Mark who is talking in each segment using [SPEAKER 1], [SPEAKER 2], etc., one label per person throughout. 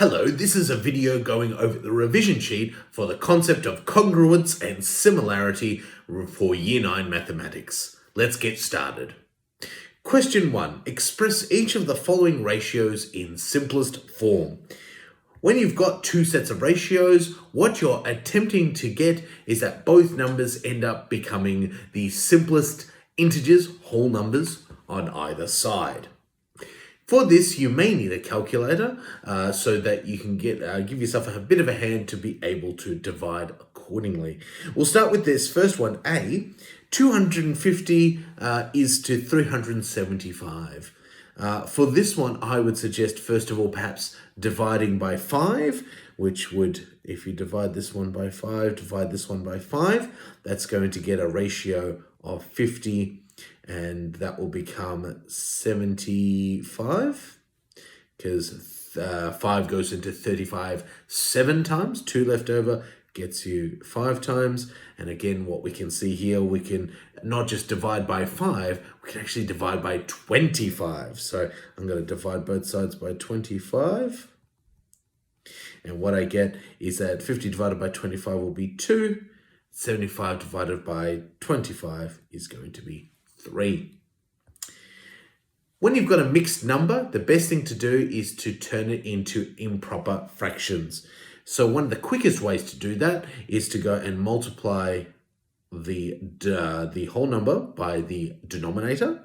[SPEAKER 1] Hello, this is a video going over the revision sheet for the concept of congruence and similarity for Year 9 mathematics. Let's get started. Question 1. Express each of the following ratios in simplest form. When you've got two sets of ratios, what you're attempting to get is that both numbers end up becoming the simplest integers, whole numbers, on either side. For this, you may need a calculator so that you can give yourself a bit of a hand to be able to divide accordingly. We'll start with this first one, A. 250 is to 375. For this one, I would suggest, first of all, perhaps dividing by 5, which would, if you divide this one by 5, divide this one by 5, that's going to get a ratio of 50. And that will become 75 because 5 goes into 35 7 times. 2 left over gets you 5 times. And again, what we can see here, we can not just divide by 5, we can actually divide by 25. So I'm going to divide both sides by 25. And what I get is that 50 divided by 25 will be 2. 75 divided by 25 is going to be 3. When you've got a mixed number, the best thing to do is to turn it into improper fractions. So one of the quickest ways to do that is to go and multiply the whole number by the denominator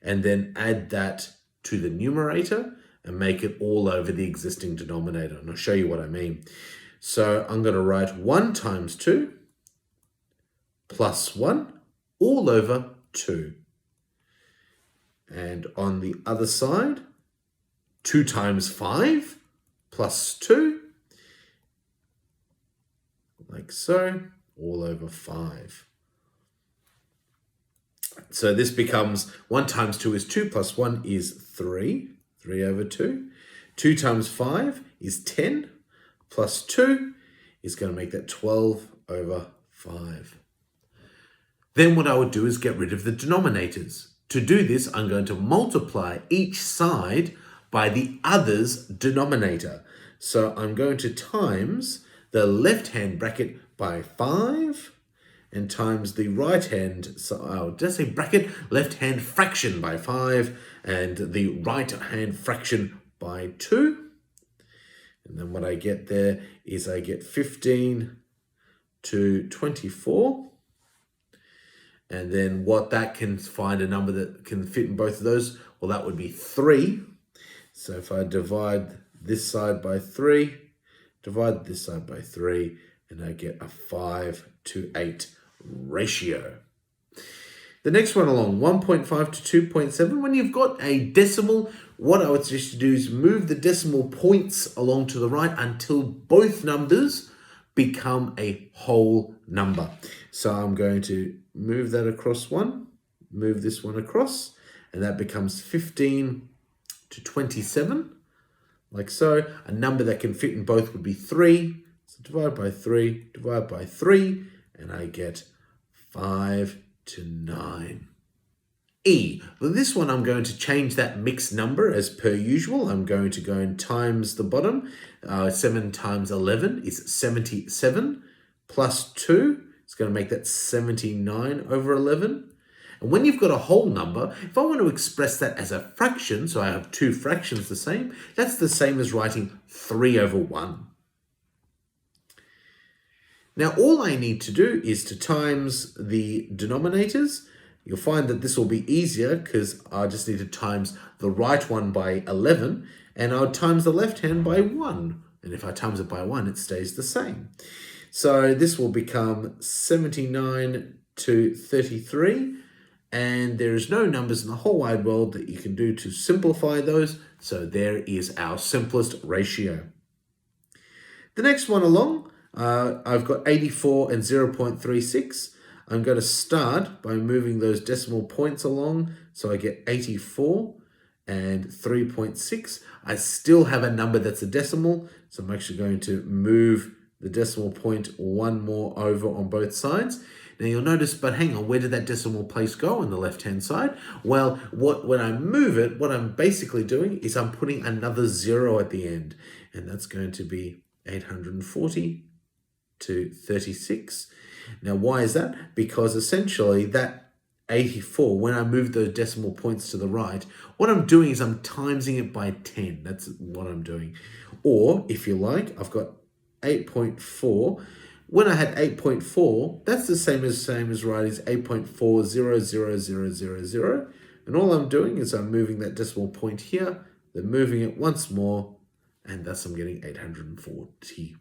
[SPEAKER 1] and then add that to the numerator and make it all over the existing denominator. And I'll show you what I mean. So I'm going to write 1 times 2 plus 1 all over 2. And on the other side, 2 times 5 plus 2, like so, all over 5. So this becomes 1 times 2 is 2 plus 1 is 3, 3 over 2. 2 times 5 is 10 plus 2 is going to make that 12 over 5. Then what I would do is get rid of the denominators. To do this, I'm going to multiply each side by the other's denominator. So I'm going to times the left-hand bracket by 5 and times the right-hand, did I say bracket? Left-hand fraction by 5 and the right-hand fraction by 2. And then what I get there is I get 15 to 24. And then what that can find a number that can fit in both of those, well, that would be 3. So if I divide this side by 3, divide this side by 3, and I get a 5 to 8 ratio. The next one along, 1.5 to 2.7. When you've got a decimal, what I would suggest you do is move the decimal points along to the right until both numbers become a whole number. So I'm going to move that across one, move this one across, and that becomes 15 to 27, like so. A number that can fit in both would be 3. So divide by 3, and I get 5 to 9. E. Well, this one I'm going to change that mixed number as per usual. I'm going to go and times the bottom. 7 times 11 is 77 plus 2. It's going to make that 79 over 11. And when you've got a whole number, if I want to express that as a fraction, so I have two fractions the same, that's the same as writing 3 over 1. Now, all I need to do is to times the denominators. You'll find that this will be easier because I just need to times the right one by 11, and I'll times the left hand by 1. And if I times it by 1, it stays the same. So this will become 79 to 33, and there is no numbers in the whole wide world that you can do to simplify those, so there is our simplest ratio. The next one along, I've got 84 and 0.36. I'm going to start by moving those decimal points along, so I get 84 and 3.6. I still have a number that's a decimal, so I'm actually going to move the decimal point one more over on both sides. Now you'll notice, but hang on, where did that decimal place go on the left-hand side? Well, when I move it, what I'm basically doing is I'm putting another 0 at the end. and that's going to be 840 to 36. Now, why is that? Because essentially that 84, when I move those decimal points to the right, what I'm doing is I'm timesing it by 10. That's what I'm doing. Or, if you like, I've got 8.4. When I had 8.4, that's the same as writing 8.4000000. And all I'm doing is I'm moving that decimal point here, then moving it once more, and thus I'm getting 840.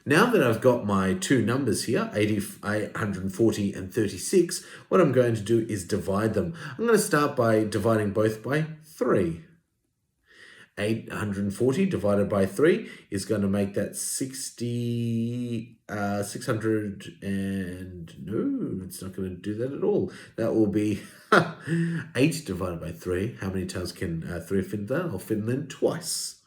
[SPEAKER 1] Now that I've got my two numbers here, 840 and 36, what I'm going to do is divide them. I'm going to start by dividing both by 3. 840 divided by 3 is going to make that 600 and no, it's not going to do that at all. That will be 8 divided by 3. How many times can 3 fit in there? I'll fit in then twice.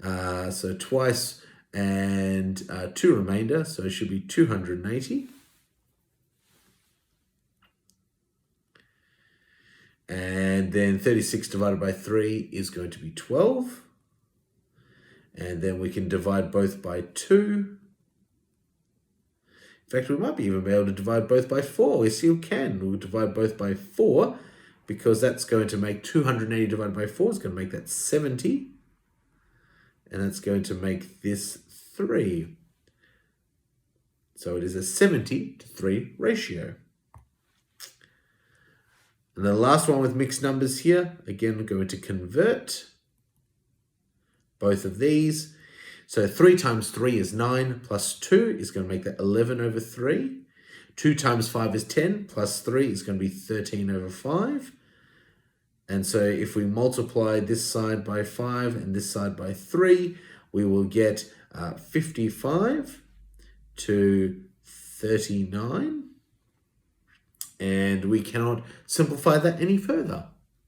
[SPEAKER 1] So twice and 2 remainder, so it should be 280. And then 36 divided by 3 is going to be 12. And then we can divide both by 2. In fact, we might be even be able to divide both by 4. Yes, you can. We'll divide both by 4 because that's going to make 280 divided by 4 is going to make that 70. And that's going to make this 3. So it is a 70 to 3 ratio. And the last one with mixed numbers here, again, we're going to convert both of these. So 3 times 3 is 9, plus 2 is going to make that 11 over 3. 2 times 5 is 10, plus 3 is going to be 13 over 5. And so if we multiply this side by 5 and this side by 3, we will get 55 to 39. And we cannot simplify that any further.